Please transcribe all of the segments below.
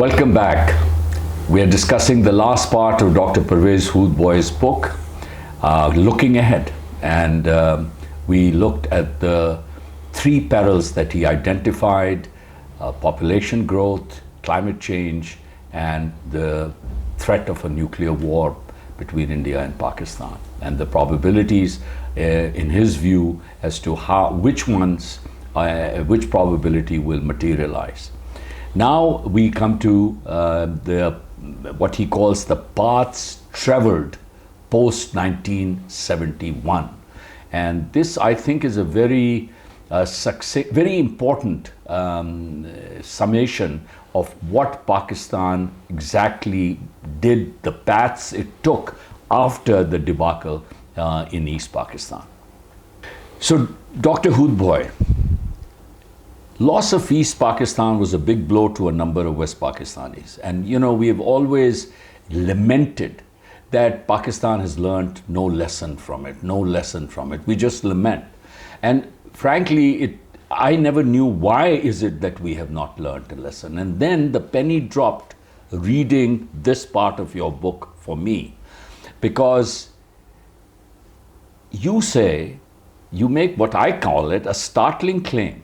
Welcome back. We are discussing the last part of Dr. Pervez Hoodbhoy's book, Looking Ahead. And we looked at the three perils that he identified: population growth, climate change, and the threat of a nuclear war between India and Pakistan, and the probabilities in his view as to which probability will materialize. Now we come to what he calls the paths traveled post 1971, and this, I think, is a very very important summation of what Pakistan exactly did, the paths it took after the debacle in East Pakistan. So, Dr. Hoodbhoy, loss of East Pakistan was a big blow to a number of West Pakistanis. And you know, we have always lamented that Pakistan has learned no lesson from it, no lesson from it. We just lament. And frankly, I never knew why is it that we have not learned a lesson. And then the penny dropped reading this part of your book for me, because you make what I call it a startling claim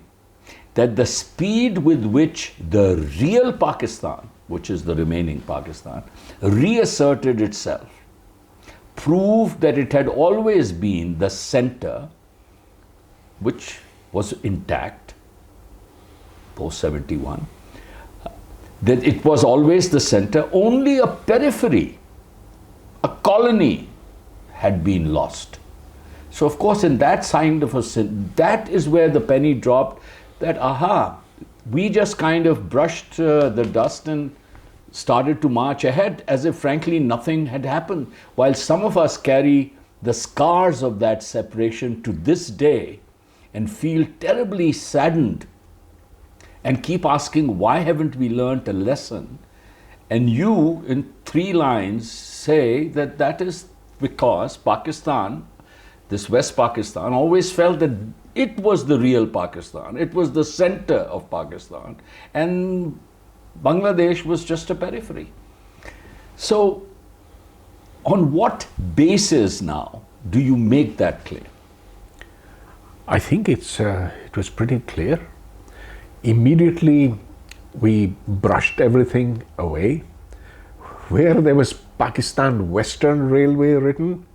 that the speed with which the real Pakistan, which is the remaining Pakistan, reasserted itself, proved that it had always been the center, which was intact post 71, that it was always the center. Only a periphery, a colony, had been lost. So of course, in that sign of that is where the penny dropped, that we just kind of brushed the dust and started to march ahead as if frankly nothing had happened, while some of us carry the scars of that separation to this day and feel terribly saddened and keep asking, why haven't we learned a lesson? And you, in 3 lines, say that that is because Pakistan, this West Pakistan, always felt that it was the real Pakistan, it was the center of Pakistan, and Bangladesh was just a periphery. So, on what basis now do you make that claim? I think it was pretty clear. Immediately we brushed everything away. Where there was Pakistan Western Railway written,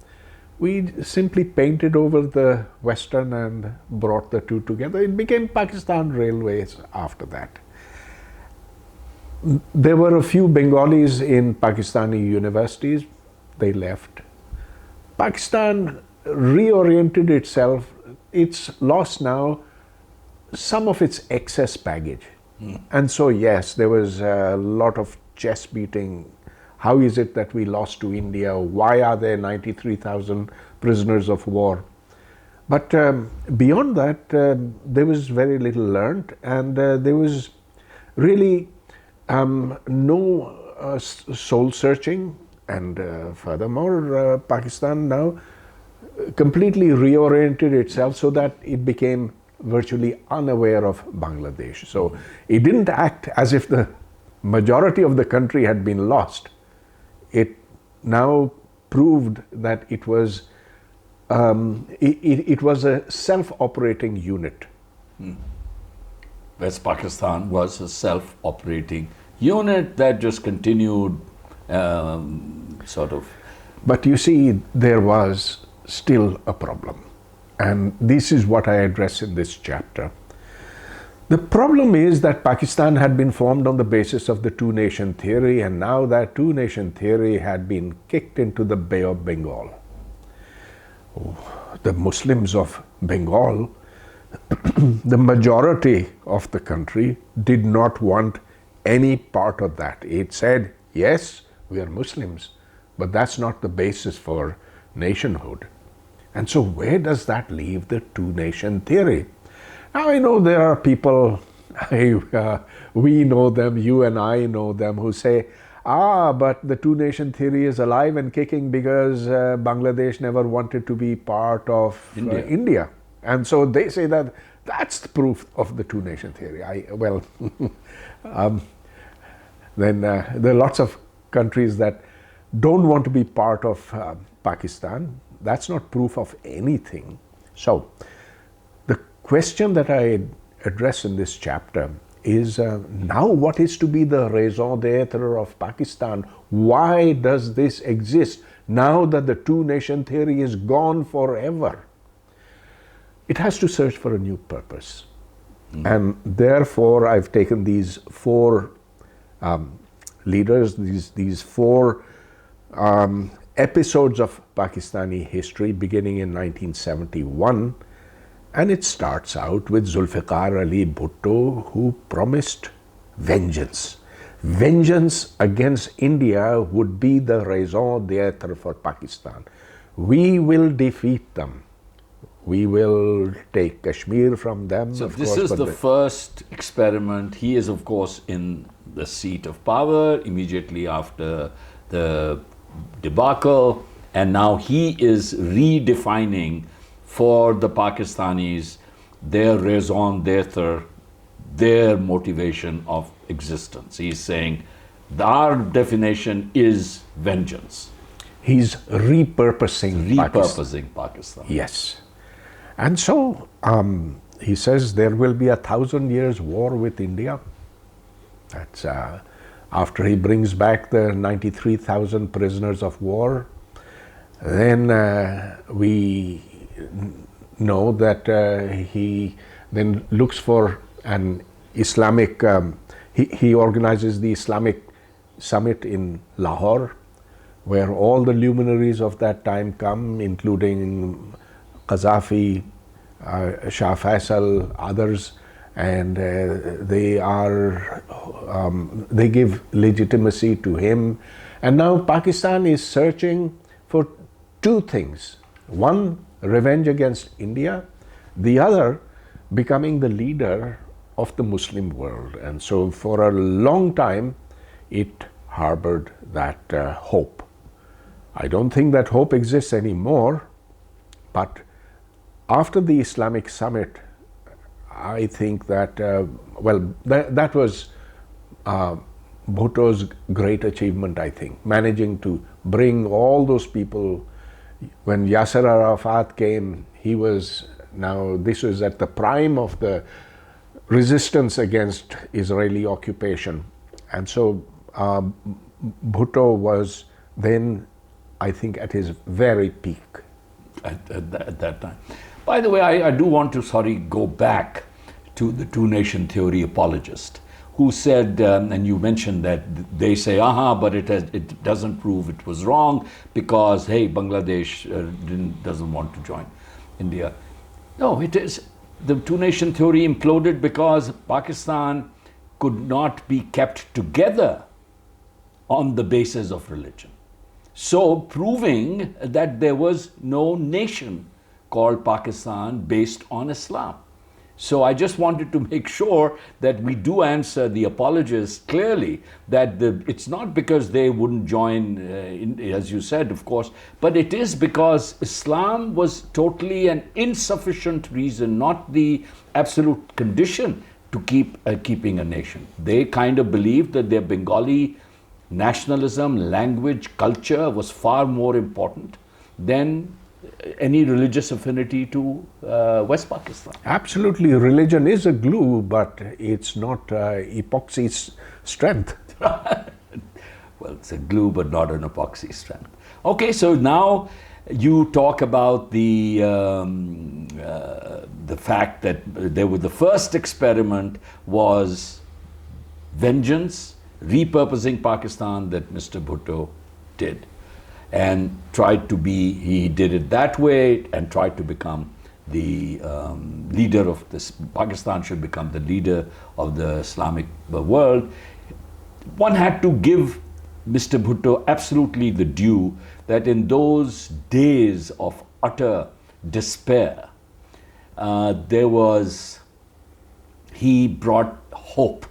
we simply painted over the Western and brought the two together. It became Pakistan Railways after that. There were a few Bengalis in Pakistani universities. They left. Pakistan reoriented itself. It's lost now some of its excess baggage. And so yes, there was a lot of chest beating. How is it that we lost to India? Why are there 93,000 prisoners of war? But beyond that, there was very little learned, and there was really no soul searching. And furthermore, Pakistan now completely reoriented itself so that it became virtually unaware of Bangladesh. So it didn't act as if the majority of the country had been lost. It now proved that it was a self-operating unit. West Pakistan was a self-operating unit that just continued sort of. But you see, there was still a problem. And this is what I address in this chapter. The problem is that Pakistan had been formed on the basis of the two-nation theory, and now that two-nation theory had been kicked into the Bay of Bengal. The Muslims of Bengal, the majority of the country, did not want any part of that. It said, yes, we are Muslims, but that's not the basis for nationhood. And so where does that leave the two-nation theory? Now I know there are people, we know them, you and I know them, who say, but the two-nation theory is alive and kicking because Bangladesh never wanted to be part of India. And so they say that that's the proof of the two-nation theory. then there are lots of countries that don't want to be part of Pakistan. That's not proof of anything. So the question that I address in this chapter is now what is to be the raison d'etre of Pakistan? Why does this exist now that the two-nation theory is gone forever? It has to search for a new purpose. And therefore, I've taken these four leaders, these four episodes of Pakistani history beginning in 1971, and it starts out with Zulfikar Ali Bhutto, who promised vengeance. Vengeance against India would be the raison d'etre for Pakistan. We will defeat them. We will take Kashmir from them. So this is the first experiment. He is, of course, in the seat of power immediately after the debacle, and now he is redefining for the Pakistanis their raison d'etre, their motivation of existence. He's saying our definition is vengeance. He's repurposing Pakistan. Yes. And so he says there will be 1,000 years war with India. That's after he brings back the 93,000 prisoners of war. Then we know that he then looks for an Islamic, he organizes the Islamic summit in Lahore, where all the luminaries of that time come, including Qaddafi, Shah Faisal, others, and they give legitimacy to him. And now Pakistan is searching for two things. One, revenge against India. The other, becoming the leader of the Muslim world. And so for a long time, it harbored that hope. I don't think that hope exists anymore, but after the Islamic summit, I think that, that was Bhutto's great achievement, I think, managing to bring all those people. When Yasser Arafat came, this was at the prime of the resistance against Israeli occupation. And so Bhutto was then, I think, at his very peak. At that time. By the way, I do want to go back to the two-nation theory apologist who said, and you mentioned that they say, but it doesn't prove it was wrong because, hey, Bangladesh doesn't want to join India. No, it is. The two-nation theory imploded because Pakistan could not be kept together on the basis of religion. So proving that there was no nation called Pakistan based on Islam. So I just wanted to make sure that we do answer the apologists clearly that it's not because they wouldn't join, as you said, of course, but it is because Islam was totally an insufficient reason, not the absolute condition to keeping a nation. They kind of believed that their Bengali nationalism, language, culture was far more important than any religious affinity to West Pakistan. Absolutely, religion is a glue, but it's not epoxy strength. Well, it's a glue, but not an epoxy strength. Okay, so now you talk about the fact that the first experiment was vengeance, repurposing Pakistan that Mr. Bhutto did. And he did it that way and tried to become the leader of this. Pakistan should become the leader of the Islamic world. One had to give Mr. Bhutto absolutely the due that in those days of utter despair, he brought hope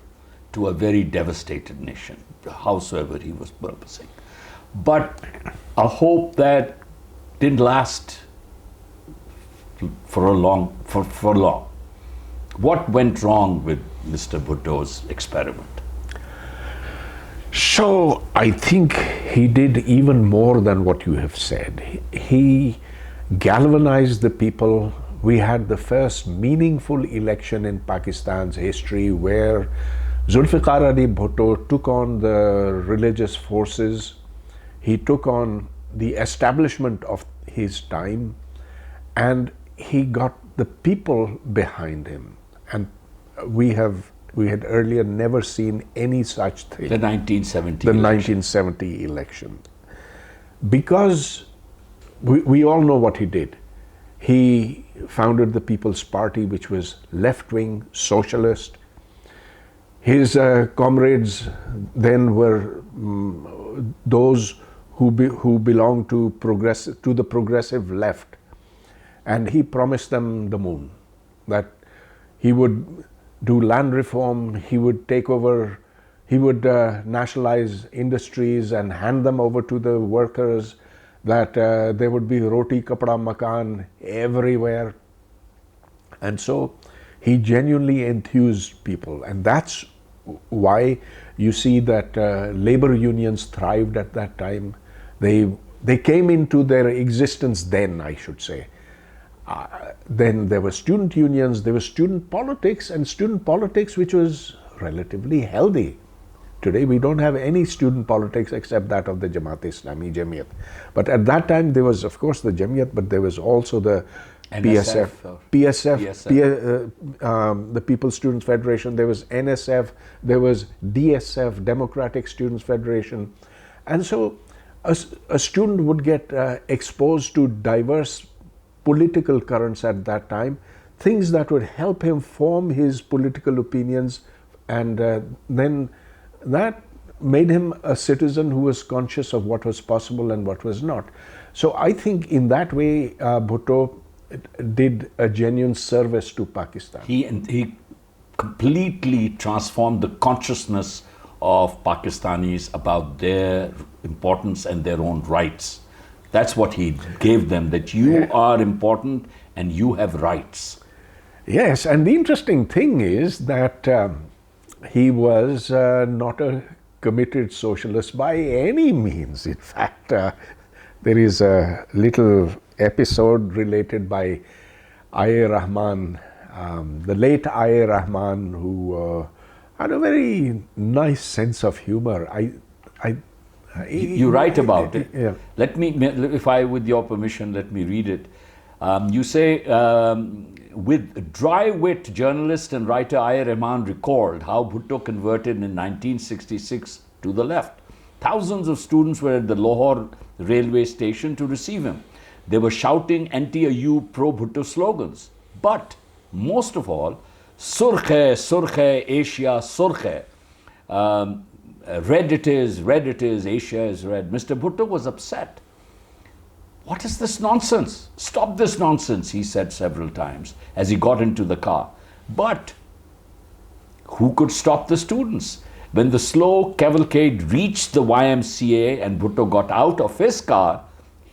to a very devastated nation, howsoever he was purposing. But a hope that didn't last for long. What went wrong with Mr. Bhutto's experiment? So I think he did even more than what you have said. He galvanized the people. We had the first meaningful election in Pakistan's history where Zulfikar Ali Bhutto took on the religious forces. He took on the establishment of his time, and he got the people behind him. And we had earlier never seen any such thing. The 1970 The election. 1970 election. Because we all know what he did. He founded the People's Party, which was left-wing, socialist. His comrades then were those who belonged to the progressive left. And he promised them the moon, that he would do land reform, he would take over, he would nationalize industries and hand them over to the workers, that there would be roti, kapda, makan everywhere. And so he genuinely enthused people, and that's why you see that labor unions thrived at that time. They came into their existence then, I should say. Then there were student unions, there was student politics, and student politics which was relatively healthy. Today we don't have any student politics except that of the Jamaat-e-Islami, Jamiyat. But at that time there was, of course, the Jamiyat, but there was also the NSF, the People's Students Federation, there was NSF, there was DSF, Democratic Students Federation. And so a student would get exposed to diverse political currents at that time, things that would help him form his political opinions, and then that made him a citizen who was conscious of what was possible and what was not. So I think in that way Bhutto did a genuine service to Pakistan. He completely transformed the consciousness of Pakistanis about their importance and their own rights. That's what he gave them, that you are important and you have rights. Yes, and the interesting thing is that he was not a committed socialist by any means. In fact, there is a little episode related by I.A. Rahman, the late I.A. Rahman, who had a very nice sense of humor. You write about it. Yeah. Let me, if I, with your permission, let me read it. You say, with dry wit, journalist and writer I.A. Rahman recalled how Bhutto converted in 1966 to the left. Thousands of students were at the Lahore railway station to receive him. They were shouting anti-AU, pro-Bhutto slogans. But most of all, Surkh hai, Surkh hai, Asia, Surkh hai. Red it is, Asia is red. Mr. Bhutto was upset. What is this nonsense? Stop this nonsense, he said several times as he got into the car. But who could stop the students? When the slow cavalcade reached the YMCA and Bhutto got out of his car,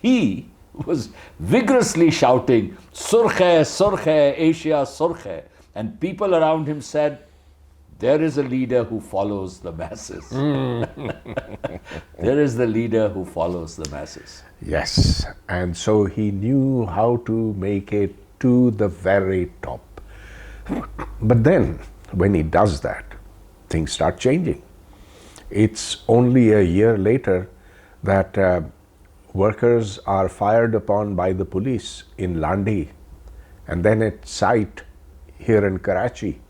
he was vigorously shouting, Surkh hai, Asia, Surkh hai. And people around him said, there is a leader who follows the masses. There is the leader who follows the masses. Yes, and so he knew how to make it to the very top. But then, when he does that, things start changing. It's only a year later that workers are fired upon by the police in Landi, and then at site here in Karachi.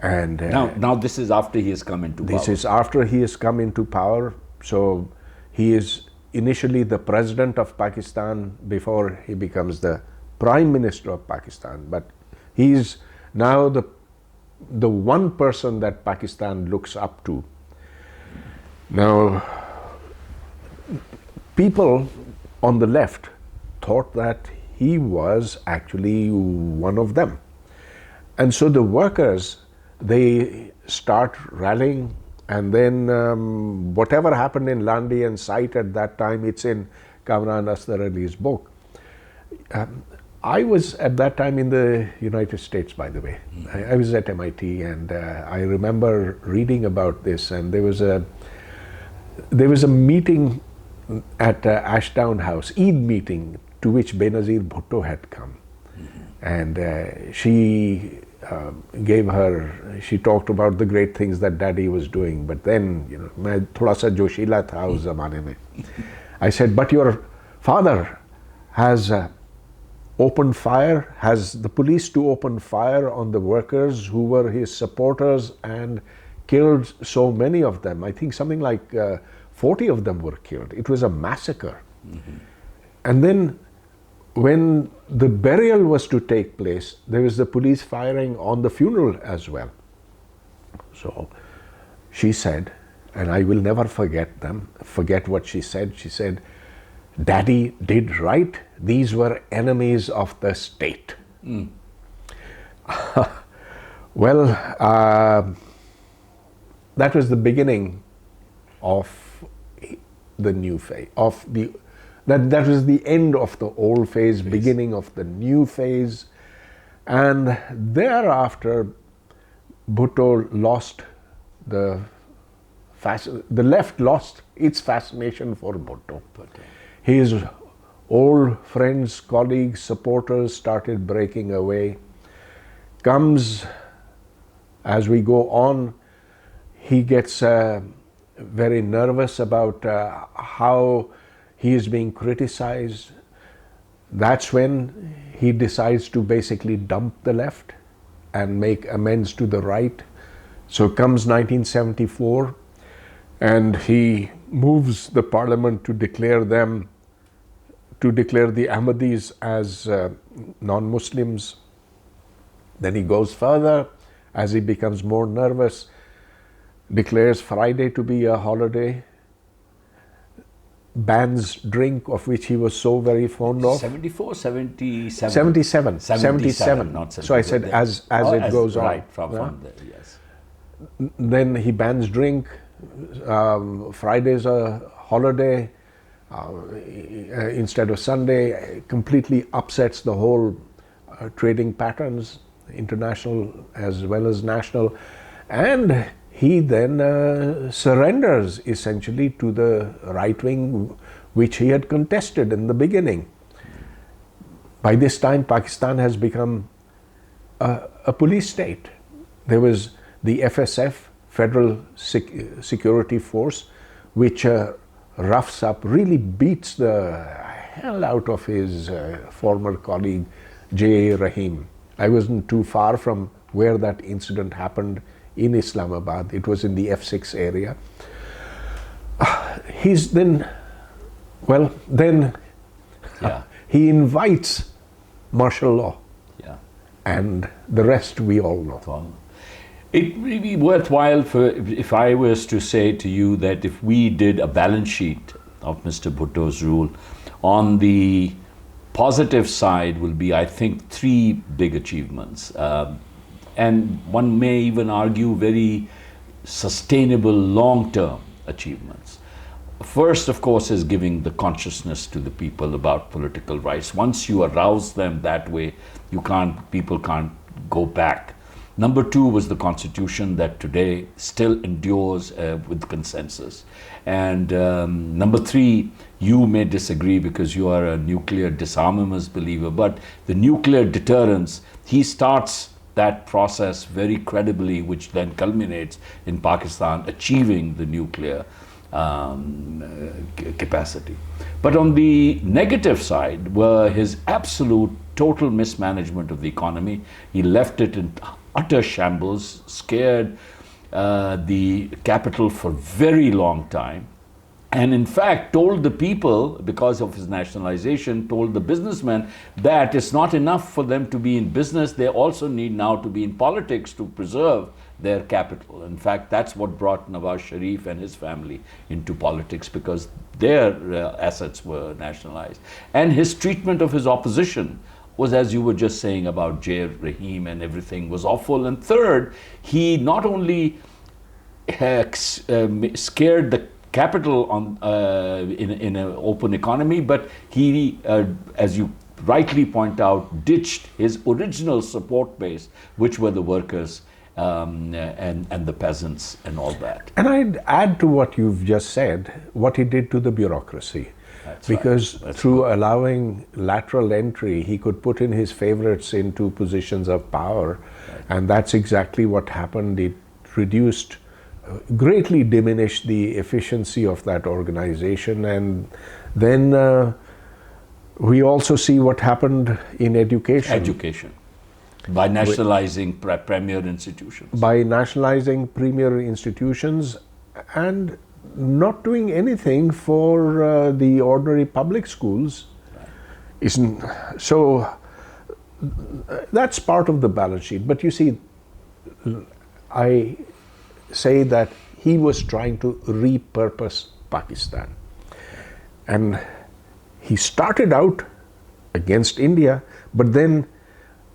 And now this is after he has come into power. This is after he has come into power. So he is initially the president of Pakistan before he becomes the prime minister of Pakistan. But he is now the one person that Pakistan looks up to. Now, people on the left thought that he was actually one of them. And so the workers, they start rallying, and then whatever happened in Landi and site at that time, it's in Kamran Asghar Ali's book. I was at that time in the United States, by the way. I was at MIT, and I remember reading about this, and there was there was a meeting at Ashdown House, Eid meeting, to which Benazir Bhutto had come. And she she talked about the great things that Daddy was doing. But then, मैं थोड़ा सा जोशीला था उस ज़माने में. I said, but your father has opened fire, has the police to open fire on the workers who were his supporters and killed so many of them. I think something like 40 of them were killed. It was a massacre. And then when the burial was to take place, there was the police firing on the funeral as well. So she said, and I will never forget what she said. She said, Daddy did right. These were enemies of the state. Well, that was the beginning of the new phase, that was the end of the old phase, beginning of the new phase. And thereafter, Bhutto lost the left lost its fascination for Bhutto. His old friends, colleagues, supporters started breaking away. Comes, as we go on, he gets very nervous about how he is being criticized. That's when he decides to basically dump the left and make amends to the right. So comes 1974, and he moves the parliament to declare the Ahmadis as non-Muslims. Then he goes further as he becomes more nervous, declares Friday to be a holiday, bans drink, of which he was so very fond of. 74, 77? 77. 77, not 74. So I said as it goes on. Right, from there, yes. Then he bans drink, Friday's a holiday instead of Sunday, completely upsets the whole trading patterns, international as well as national. And he then surrenders essentially to the right wing, which he had contested in the beginning. By this time, Pakistan has become a police state. There was the FSF, Federal Security Force, which roughs up, really beats the hell out of his former colleague, J. Rahim. I wasn't too far from where that incident happened in Islamabad. It was in the F6 area. He's then, he invites martial law. Yeah. And the rest we all know. It would be worthwhile if I was to say to you that if we did a balance sheet of Mr. Bhutto's rule, on the positive side will be, I think, 3 big achievements. And one may even argue very sustainable long-term achievements. First, of course, is giving the consciousness to the people about political rights. Once you arouse them that way, people can't go back. Number 2 was the constitution that today still endures with consensus. And number 3, you may disagree because you are a nuclear disarmament believer, but the nuclear deterrence, he starts that process very credibly, which then culminates in Pakistan achieving the nuclear capacity. But on the negative side were his absolute total mismanagement of the economy. He left it in utter shambles, scared the capital for a very long time, and in fact told the people, because of his nationalization, told the businessmen that it's not enough for them to be in business, they also need now to be in politics to preserve their capital. In fact, that's what brought Nawaz Sharif and his family into politics, because their assets were nationalized. And his treatment of his opposition was, as you were just saying about J. Rahim and everything, was awful. And third, he not only scared the capital in an open economy, but he, as you rightly point out, ditched his original support base, which were the workers and the peasants and all that. And I'd add to what you've just said, what he did to the bureaucracy. That's because right. That's through allowing lateral entry, he could put in his favorites into positions of power. Right. And that's exactly what happened. It reduced, greatly diminished the efficiency of that organization. And then we also see what happened in education. Education. By nationalizing premier institutions. By nationalizing premier institutions and not doing anything for the ordinary public schools. Isn't so. That's part of the balance sheet. But you see, I say that he was trying to repurpose Pakistan, and he started out against India, but then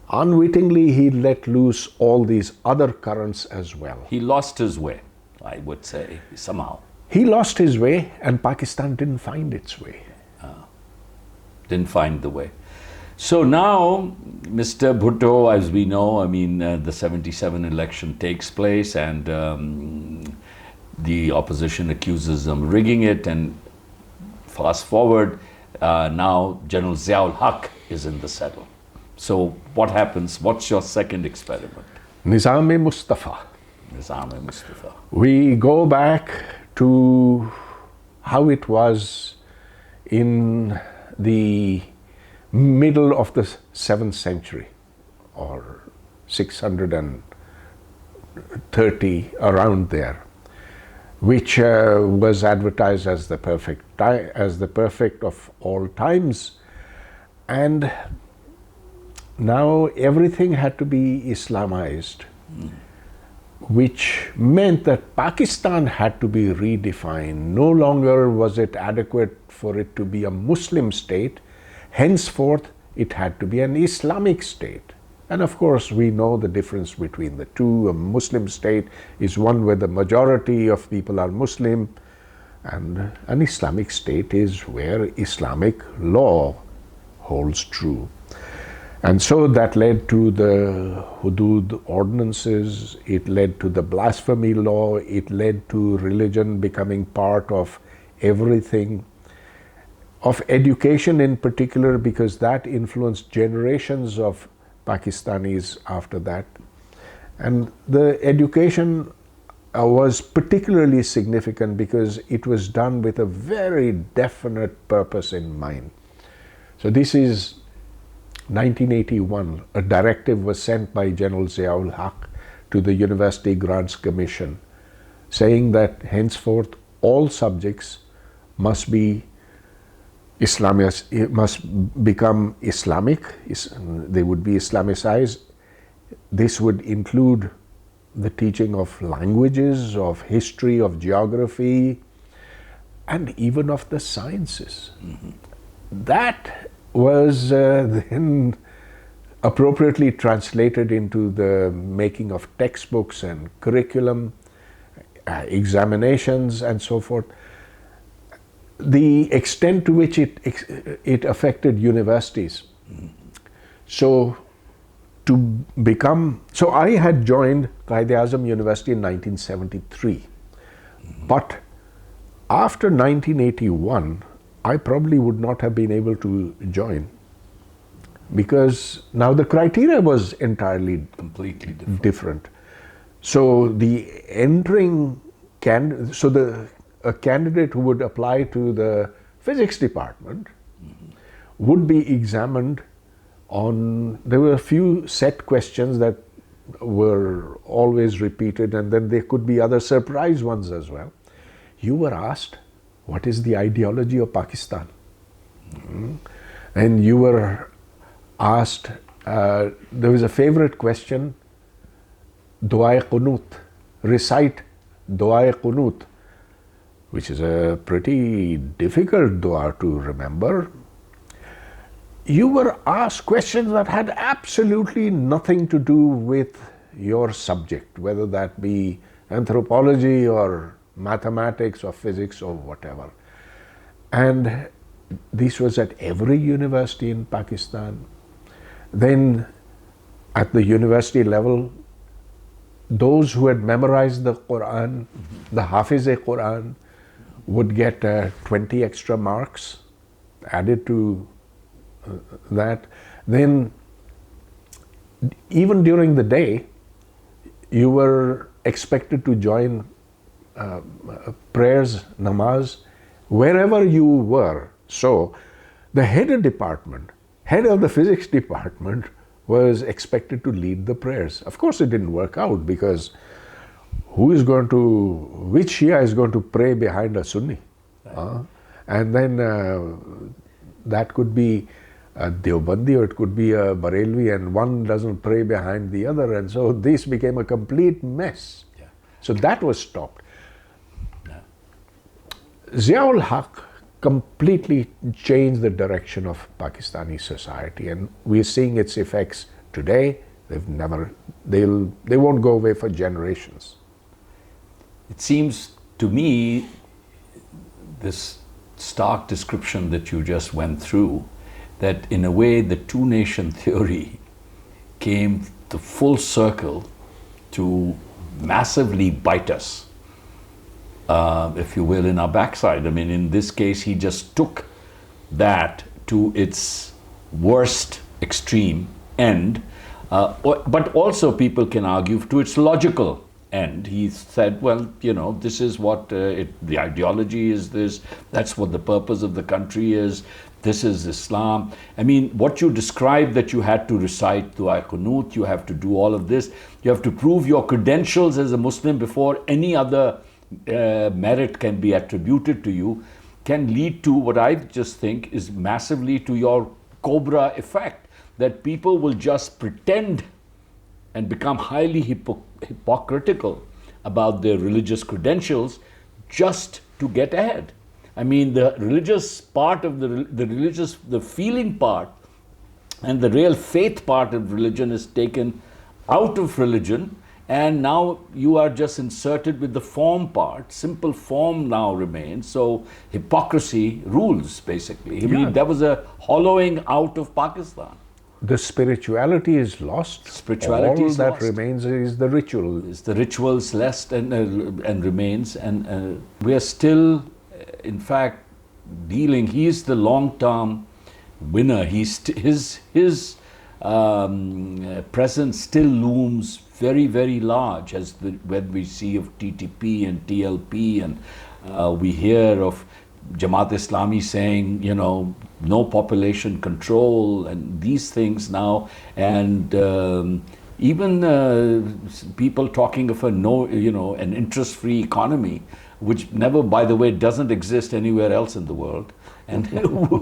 unwittingly he let loose all these other currents as well. He lost his way, I would say, somehow. He lost his way, and Pakistan didn't find its way. Didn't find the way. So now, Mr. Bhutto, as we know, I mean, the 77 election takes place, and the opposition accuses them rigging it, and fast forward, now General Zia-ul-Haq is in the saddle. So what happens? What's your second experiment? Nizam-e-Mustafa. Nizam-e-Mustafa. We go back to how it was in the middle of the 7th century, or 630, around there, which was advertised as the perfect of all times. And now everything had to be Islamized, which meant that Pakistan had to be redefined. No longer was it adequate for it to be a Muslim state. Henceforth, it had to be an Islamic state. And of course, we know the difference between the two. A Muslim state is one where the majority of people are Muslim, and an Islamic state is where Islamic law holds true. And so that led to the Hudud ordinances, it led to the blasphemy law, it led to religion becoming part of everything, of education in particular, because that influenced generations of Pakistanis after that. And the education was particularly significant because it was done with a very definite purpose in mind. So this is 1981, a directive was sent by General Zia-ul-Haq to the University Grants Commission, saying that henceforth all subjects must be must become Islamic. They would be Islamicized. This would include the teaching of languages, of history, of geography, and even of the sciences. That was then appropriately translated into the making of textbooks and curriculum, examinations, and so forth. The extent to which it affected universities. So I had joined Quaid-e-Azam University in 1973, but after 1981, I probably would not have been able to join, because now the criteria was entirely completely different. So the entering a candidate who would apply to the physics department would be examined on, there were a few set questions that were always repeated, and then there could be other surprise ones as well. You were asked, what is the ideology of Pakistan? And you were asked, there was a favorite question, Dua-e Qunut, recite Dua-e Qunut, which is a pretty difficult dua to remember. You were asked questions that had absolutely nothing to do with your subject, whether that be anthropology or mathematics or physics or whatever. And this was at every university in Pakistan. Then at the university level, those who had memorized the Quran, the Hafiz-e-Quran, would get 20 extra marks added to that. Then, even during the day, you were expected to join prayers, namaz, wherever you were. So, the head of department, head of the physics department, was expected to lead the prayers. Of course, it didn't work out, because which Shia is going to pray behind a Sunni? And then that could be a Deobandi or it could be a Barelvi, and one doesn't pray behind the other, and so this became a complete mess. Yeah. So that was stopped. Yeah. Zia-ul-Haq completely changed the direction of Pakistani society, and we're seeing its effects today. They won't go away for generations. It seems to me, this stark description that you just went through, that in a way the two-nation theory came to full circle to massively bite us, if you will, in our backside. I mean, in this case, he just took that to its worst extreme end, but also people can argue to its logical end. He said, well, you know, this is what the ideology is, that's what the purpose of the country is, this is Islam. I mean, what you described, that you had to recite Dua Qunut, you have to do all of this, you have to prove your credentials as a Muslim before any other merit can be attributed to you, can lead to what I just think is massively to your cobra effect, that people will just pretend and become highly hypocritical about their religious credentials just to get ahead. I mean, the religious part of the feeling part and the real faith part of religion is taken out of religion, and now you are just inserted with the form part. Simple form now remains, so hypocrisy rules, basically. I mean, there was a hollowing out of Pakistan. The spirituality is lost. Spirituality All is that lost. remains is the ritual. Is the rituals less and remains, and we are still, in fact, dealing. He is the long-term winner. His presence still looms very, very large, as when we see of TTP and TLP, and we hear of Jamaat Islami saying, you know, no population control and these things now, and even people talking of an interest-free economy, which never, by the way, doesn't exist anywhere else in the world, and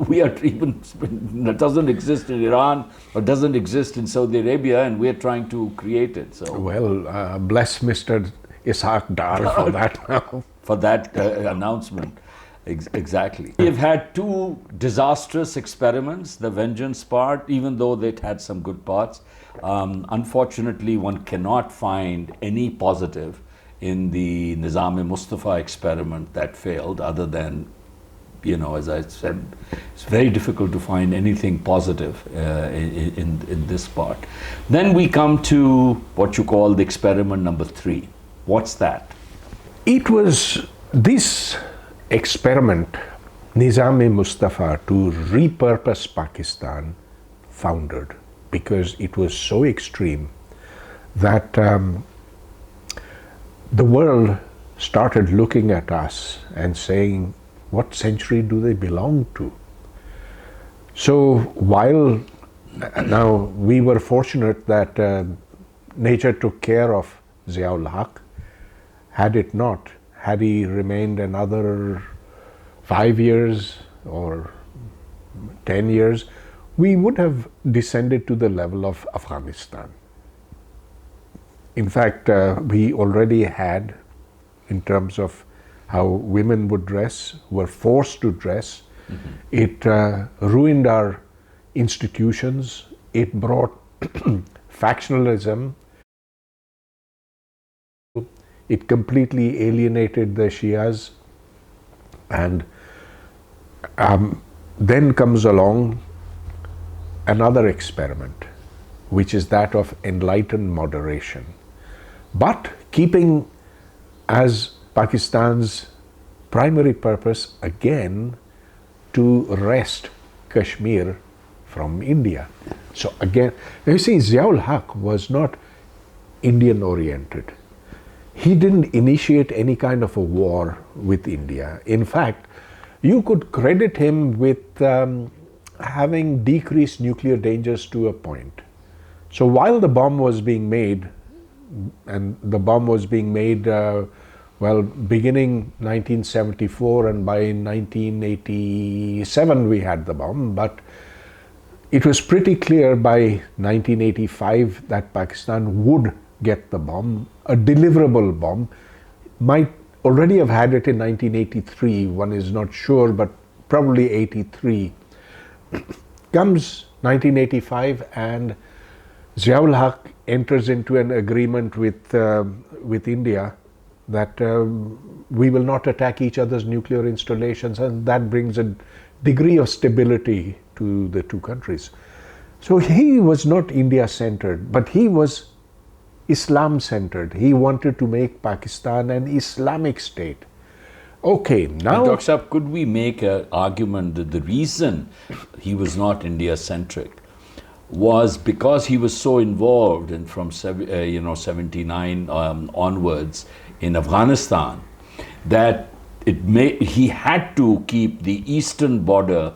we are even, it doesn't exist in Iran or doesn't exist in Saudi Arabia, and we're trying to create it. So, well, bless Mr. Ishaq Dar for that now. For that announcement. Exactly. We've had two disastrous experiments, the vengeance part, even though it had some good parts. Unfortunately, one cannot find any positive in the Nizam-e-Mustafa experiment that failed, other than, you know, as I said, it's very difficult to find anything positive in this part. Then we come to what you call the experiment number 3. What's that? It was this experiment, Nizam-e-Mustafa, to repurpose Pakistan, foundered, because it was so extreme that the world started looking at us and saying, what century do they belong to? So while now we were fortunate that nature took care of Zia-ul-Haq, had he remained another 5 years or 10 years, we would have descended to the level of Afghanistan. In fact, we already had, in terms of how women would dress, were forced to dress. It ruined our institutions. It brought factionalism. It completely alienated the Shias. And then comes along another experiment, which is that of enlightened moderation. but keeping as Pakistan's primary purpose again to wrest Kashmir from India. So again, you see, Zia-ul-Haq was not Indian oriented. He didn't initiate any kind of a war with India. In fact, you could credit him with having decreased nuclear dangers to a point. So while the bomb was being made, and the bomb was being made, beginning 1974, and by 1987 we had the bomb, but it was pretty clear by 1985 that Pakistan would get the bomb, a deliverable bomb. Might already have had it in 1983, one is not sure, but probably 83. Comes 1985 and Zia-ul-Haq enters into an agreement with India that we will not attack each other's nuclear installations, and that brings a degree of stability to the two countries. So he was not India-centered, but he was Islam-centered. He wanted to make Pakistan an Islamic state. Okay, now... Dr. Saab, could we make an argument that the reason he was not India-centric was because he was so involved and from 79 onwards in Afghanistan that he had to keep the eastern border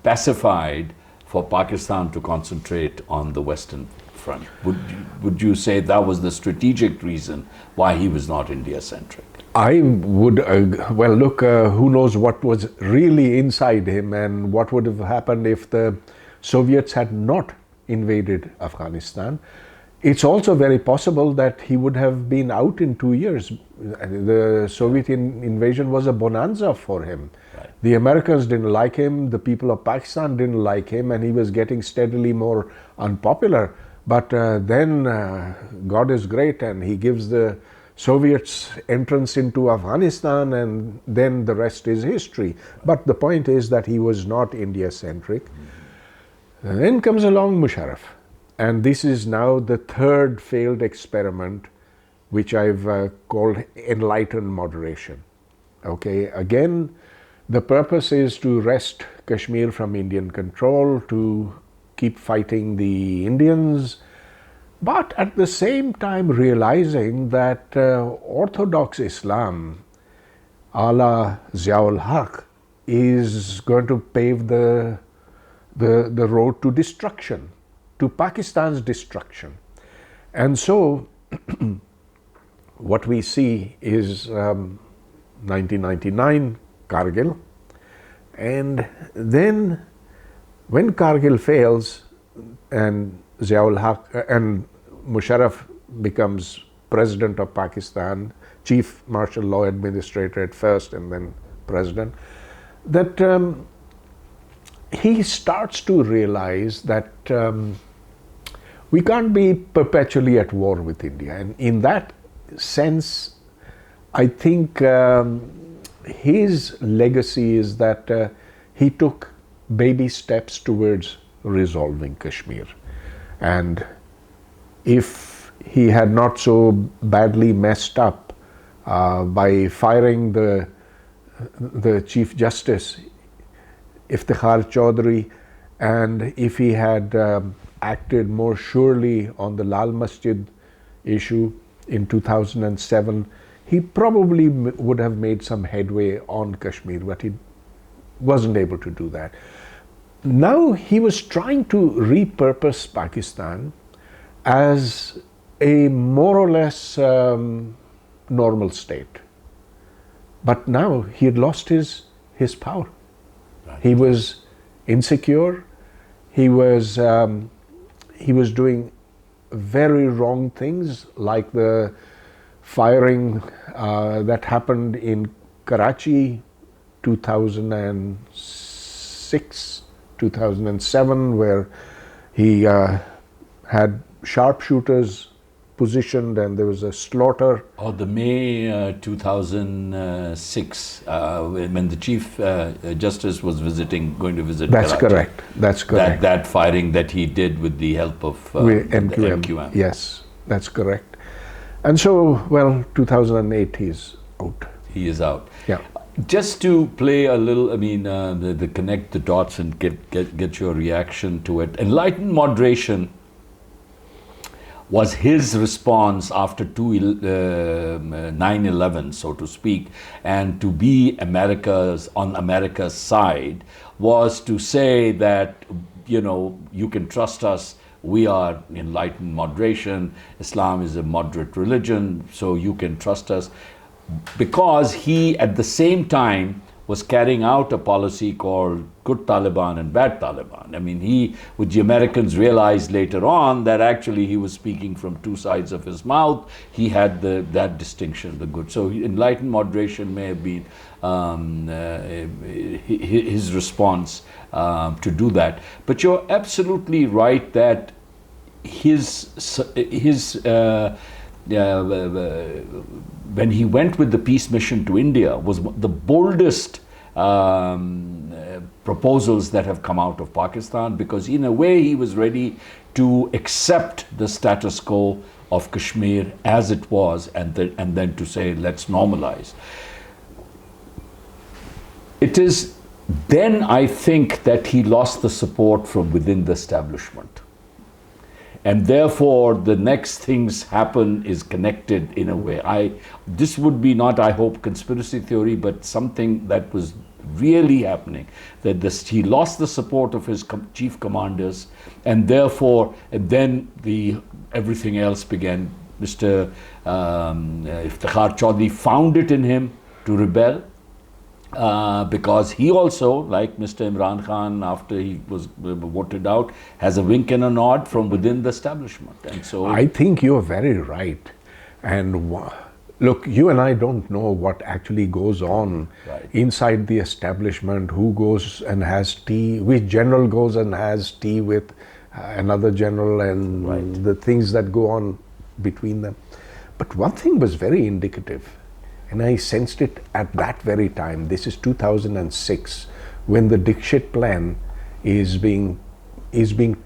pacified for Pakistan to concentrate on the western front. Would you say that was the strategic reason why he was not India-centric? I would, who knows what was really inside him and what would have happened if the Soviets had not invaded Afghanistan. It's also very possible that he would have been out in 2 years. The Soviet invasion was a bonanza for him. Right. The Americans didn't like him, the people of Pakistan didn't like him, and he was getting steadily more unpopular. But then God is great, and he gives the Soviets entrance into Afghanistan, and then the rest is history. But the point is that he was not India-centric. Mm-hmm. Then comes along Musharraf. And this is now the third failed experiment, which I've called enlightened moderation. Okay, again, the purpose is to wrest Kashmir from Indian control, to keep fighting the Indians, but at the same time realizing that Orthodox Islam, a la Zia-ul-Haq, is going to pave the road to destruction, to Pakistan's destruction. And so what we see is 1999, Kargil, and then when Kargil fails and Zia-ul-Haq and Musharraf becomes president of Pakistan, chief martial law administrator at first and then president, that he starts to realize that we can't be perpetually at war with India. And in that sense, I think his legacy is that he took baby steps towards resolving Kashmir. And if he had not so badly messed up by firing the Chief Justice, Iftikhar Chaudhry, and if he had acted more surely on the Lal Masjid issue in 2007, he probably would have made some headway on Kashmir, but he wasn't able to do that. Now he was trying to repurpose Pakistan as a more or less normal state. But now he had lost his power. Right. He was insecure. He was doing very wrong things, like the firing that happened in Karachi 2006, 2007, where he had sharpshooters positioned and there was a slaughter. Oh, the May 2006, when the Chief Justice was going to visit That's Karachi. Correct. That's correct. That firing that he did with the help of MQM. MQM. Yes, that's correct. And so, well, 2008 he's out. He is out. Yeah. Just to play a little, I mean, the connect the dots and get your reaction to it. Enlightened moderation was his response after 9/11, so to speak, and to be on America's side was to say that, you know, you can trust us. We are enlightened moderation. Islam is a moderate religion, so you can trust us. Because he, at the same time, was carrying out a policy called good Taliban and bad Taliban. I mean, which the Americans realized later on that actually he was speaking from two sides of his mouth. He had that distinction, the good. So enlightened moderation may have been his response to do that. But you're absolutely right that when he went with the peace mission to India was the boldest proposals that have come out of Pakistan, because in a way he was ready to accept the status quo of Kashmir as it was, and then to say, let's normalize. It is then, I think, that he lost the support from within the establishment. And therefore, the next things happen is connected in a way. This would be not, I hope, conspiracy theory, but something that was really happening. That he lost the support of his chief commanders, and therefore, then everything else began. Mr. Iftikhar Chaudhry found it in him to rebel. Because he also, like Mr. Imran Khan, after he was voted out, has a wink and a nod from within the establishment. And so I think you're very right. And look, you and I don't know what actually goes on inside the establishment, who goes and has tea, which general goes and has tea with another general, and the things that go on between them. But one thing was very indicative. And I sensed it at that very time. This is 2006, when the Dixit plan is being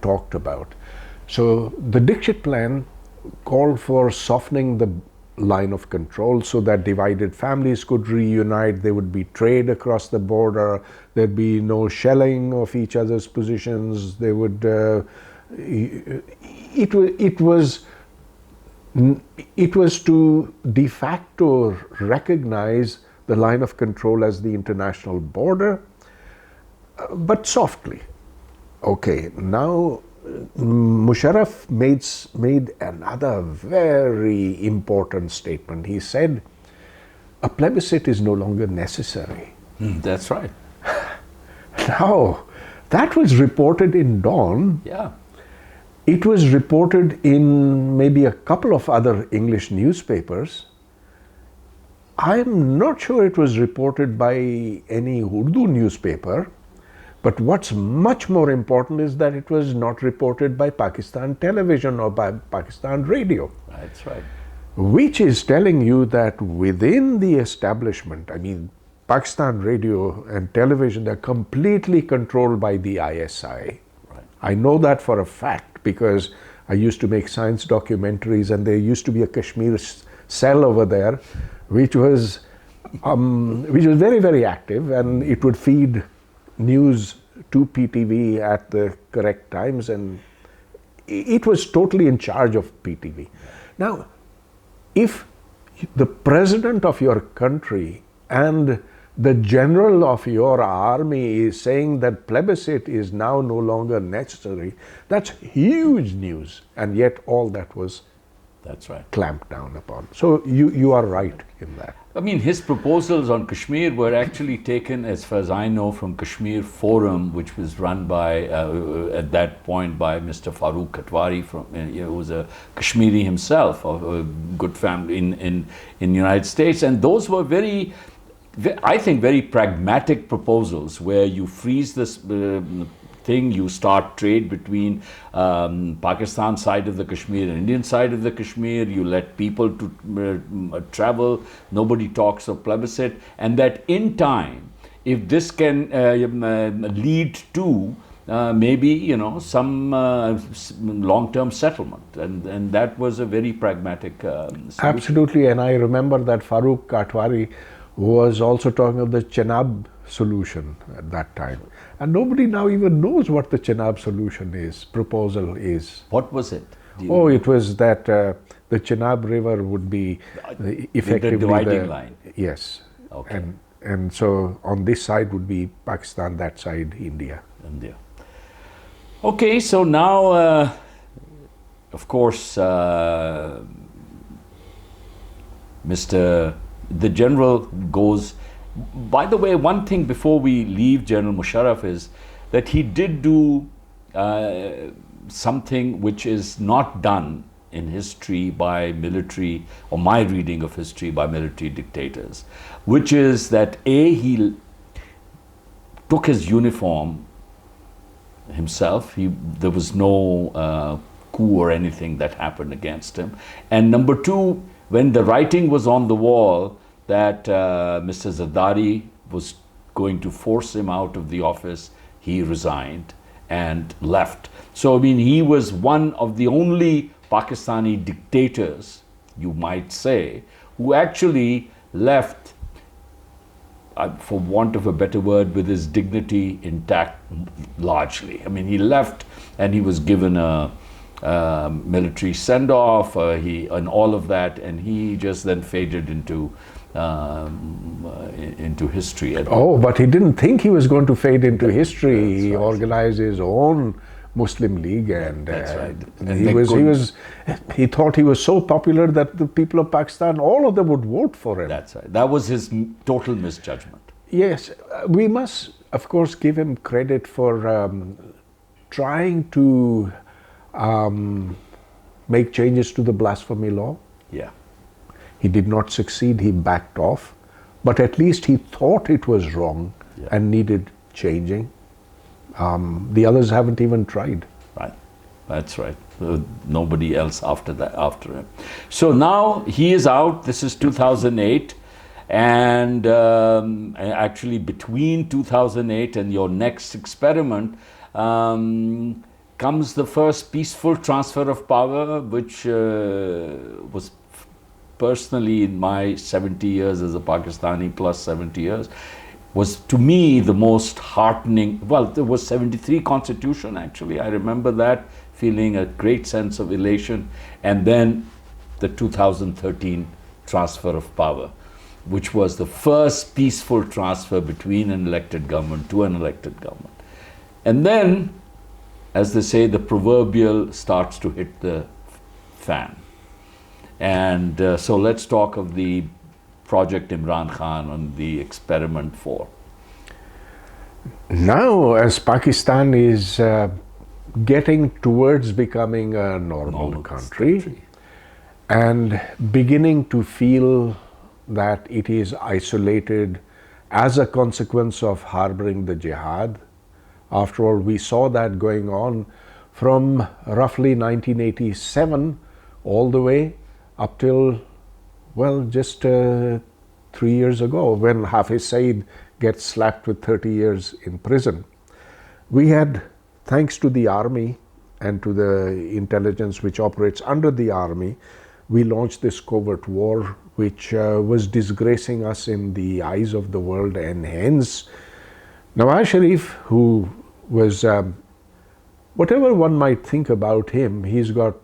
talked about. So the Dixit plan called for softening the line of control so that divided families could reunite. There would be trade across the border. There'd be no shelling of each other's positions. There would. It was to de facto recognize the line of control as the international border, but softly. Okay, now Musharraf made another very important statement. He said, a plebiscite is no longer necessary. That's right. Now, that was reported in Dawn. Yeah. It was reported in maybe a couple of other English newspapers. I'm not sure it was reported by any Urdu newspaper, but what's much more important is that it was not reported by Pakistan television or by Pakistan radio. That's right. Which is telling you that within the establishment, I mean, Pakistan radio and television, they're completely controlled by the ISI. I know that for a fact because I used to make science documentaries, and there used to be a Kashmir cell over there, which was very, very active, and it would feed news to PTV at the correct times, and it was totally in charge of PTV. Now, if the president of your country and the general of your army is saying that plebiscite is now no longer necessary, that's huge news. And yet all that was clamped down upon. So you are right in that. I mean, his proposals on Kashmir were actually taken, as far as I know, from Kashmir Forum, which was run by, at that point, by Mr. Farooq Katwari, who was a Kashmiri himself, of a good family in the United States. And those were I think very pragmatic proposals, where you freeze this thing, you start trade between Pakistan side of the Kashmir and Indian side of the Kashmir, you let people to travel, nobody talks of plebiscite, and that in time, if this can lead to maybe, you know, some long-term settlement, and that was a very pragmatic solution. Absolutely, and I remember that Farooq Katwari was also talking of the Chenab solution at that time. And nobody now even knows what the Chenab solution is, proposal is. What was it? Oh, it was that the Chenab River would be effectively the dividing line. Yes. Okay. And so on this side would be Pakistan, that side India. India. Okay, so now, of course, the general goes. By the way, one thing before we leave General Musharraf is that he did do something which is not done in history by military, or my reading of history by military dictators, which is that he took his uniform himself. There was no coup or anything that happened against him. And number two, when the writing was on the wall that Mr. Zardari was going to force him out of the office, he resigned and left. So, I mean, he was one of the only Pakistani dictators, you might say, who actually left, for want of a better word, with his dignity intact largely. I mean, he left and he was given a military send-off, and all of that, and he just then faded into history. Oh, but he didn't think he was going to fade into history. That's he right. organized his own Muslim League, and That's right. And he thought he was so popular that the people of Pakistan, all of them would vote for him. That's right. That was his total misjudgment. Yes, we must, of course, give him credit for trying to make changes to the blasphemy law. Yeah. He did not succeed, he backed off, but at least he thought it was wrong and needed changing. The others haven't even tried. Right, that's right. Nobody else after him. So now he is out. This is 2008, and actually between 2008 and your next experiment comes the first peaceful transfer of power, which was personally, in my 70 years as a Pakistani, plus 70 years, was to me the most heartening. Well, there was 73 constitution, actually. I remember that, feeling a great sense of elation. And then the 2013 transfer of power, which was the first peaceful transfer between an elected government to an elected government. And then, as they say, the proverbial starts to hit the fan. And so let's talk of the Project Imran Khan and the Experiment 4. Now, as Pakistan is getting towards becoming a normal country and beginning to feel that it is isolated as a consequence of harboring the jihad. After all, we saw that going on from roughly 1987 all the way up till, well, just 3 years ago, when Hafiz Saeed gets slapped with 30 years in prison. We had, thanks to the army and to the intelligence which operates under the army, we launched this covert war, which was disgracing us in the eyes of the world, and hence Nawaz Sharif, who was, whatever one might think about him, he's got,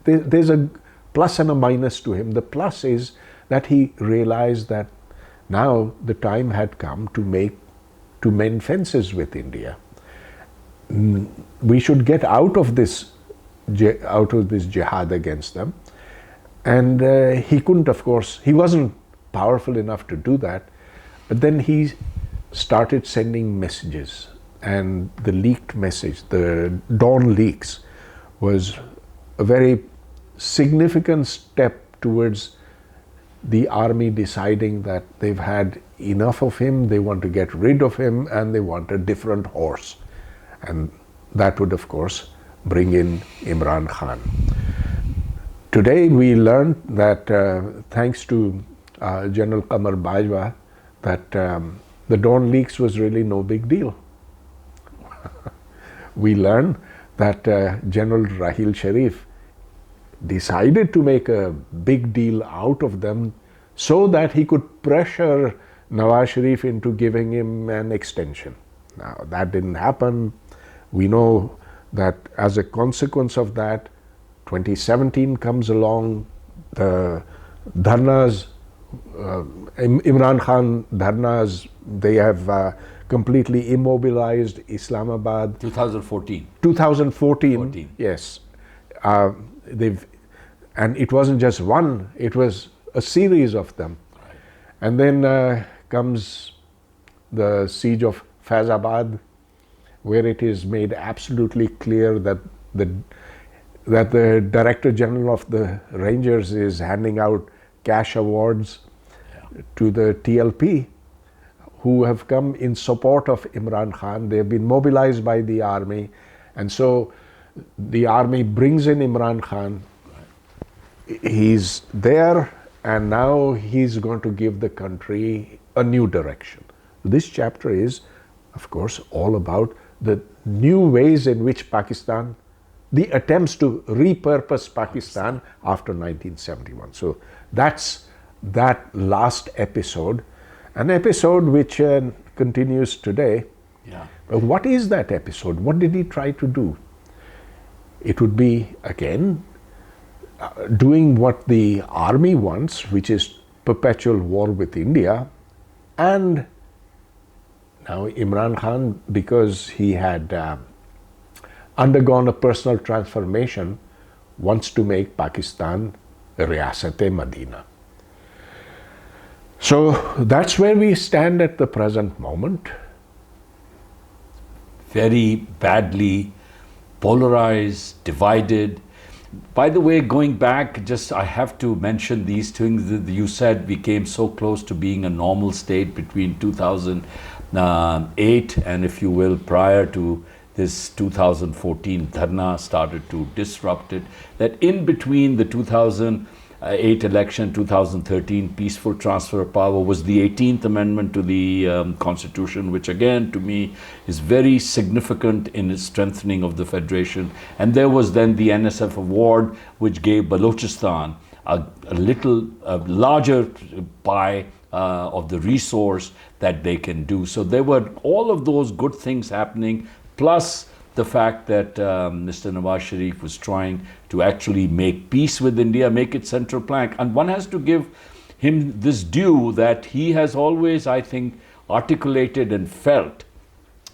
there's a plus and a minus to him. The plus is that he realized that now the time had come to mend fences with India. We should get out of this jihad against them. And he couldn't, of course, he wasn't powerful enough to do that. But then he started sending messages, and the leaked message, the Dawn leaks, was a very significant step towards the army deciding that they've had enough of him, they want to get rid of him, and they want a different horse. And that would, of course, bring in Imran Khan. Today we learned that thanks to General Qamar Bajwa, that the Dawn leaks was really no big deal. we learn that General Rahil Sharif decided to make a big deal out of them so that he could pressure Nawaz Sharif into giving him an extension. Now, that didn't happen. We know that as a consequence of that, 2017 comes along, the dharnas, Imran Khan dharnas, they have completely immobilized Islamabad. 2014. 2014, yes. And it wasn't just one, it was a series of them. Right. And then comes the siege of Faizabad, where it is made absolutely clear that the Director General of the Rangers is handing out cash awards to the TLP, who have come in support of Imran Khan. They have been mobilized by the army, and so the army brings in Imran Khan. He's there, and now he's going to give the country a new direction. This chapter is, of course, all about the new ways in which Pakistan, the attempts to repurpose Pakistan after 1971. So that's that last episode, an episode which continues today. Yeah. What is that episode? What did he try to do? It would be, again, doing what the army wants, which is perpetual war with India. And now Imran Khan, because he had undergone a personal transformation, wants to make Pakistan Riyasat-e Medina. So that's where we stand at the present moment. Very badly polarized, divided. By the way, going back, just I have to mention these things that you said we came so close to being a normal state between 2008 and, if you will, prior to this 2014 dharna started to disrupt it. That in between the 2008 election, 2013 peaceful transfer of power was the 18th Amendment to the Constitution, which again to me is very significant in its strengthening of the Federation. And there was then the NSF award, which gave Balochistan a larger pie of the resource that they can do. So there were all of those good things happening, plus the fact that Mr. Nawaz Sharif was trying to actually make peace with India, make it central plank. And one has to give him this due that he has always, I think, articulated and felt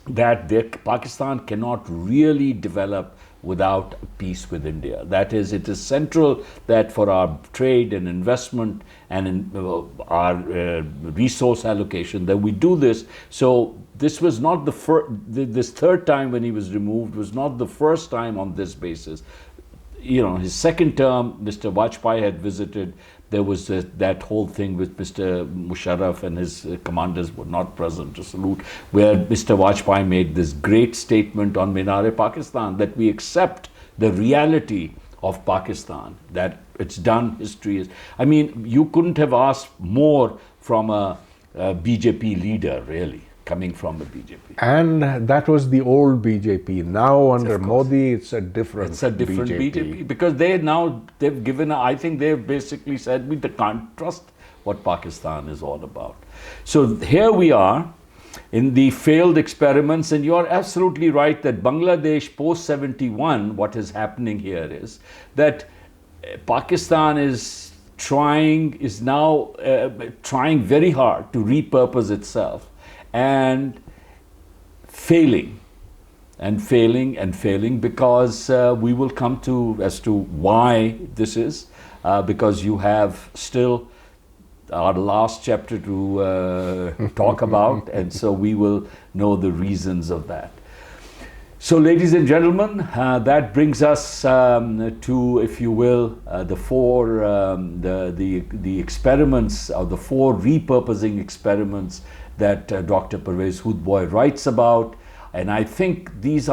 that Pakistan cannot really develop without peace with India. That is, it is central that for our trade and investment and in, our resource allocation that we do this. So this was not the first, this third time when he was removed was not the first time on this basis. You know, his second term, Mr. Vajpayee had visited. There was that whole thing with Mr. Musharraf and his commanders were not present to salute, where Mr. Vajpayee made this great statement on Minar-e-Pakistan that we accept the reality of Pakistan, that it's done, history is. I mean, you couldn't have asked more from a BJP leader, really, coming from the BJP. And that was the old BJP. Now under Modi, it's a different BJP. Because they've given, I think they've basically said, we can't trust what Pakistan is all about. So here we are in the failed experiments, and you're absolutely right that Bangladesh post-71, what is happening here is that Pakistan is now trying very hard to repurpose itself, and failing because we will come to as to why this is, because you have still our last chapter to talk about, and so we will know the reasons of that. So, ladies and gentlemen, that brings us to, if you will, the experiments, or the four repurposing experiments that Dr. Pervez Hoodbhoy writes about. And I think these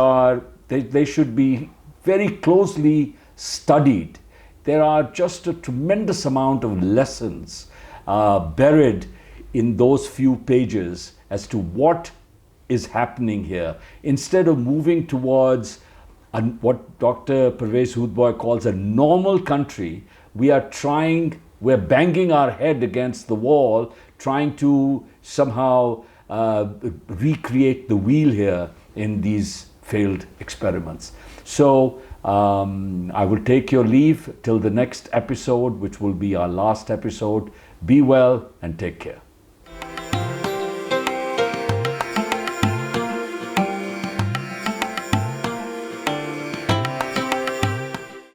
they should be very closely studied. There are just a tremendous amount of lessons buried in those few pages as to what is happening here. Instead of moving towards what Dr. Pervez Hoodbhoy calls a normal country, we're banging our head against the wall, trying to somehow recreate the wheel here in these failed experiments. So I will take your leave till the next episode, which will be our last episode. Be well and take care.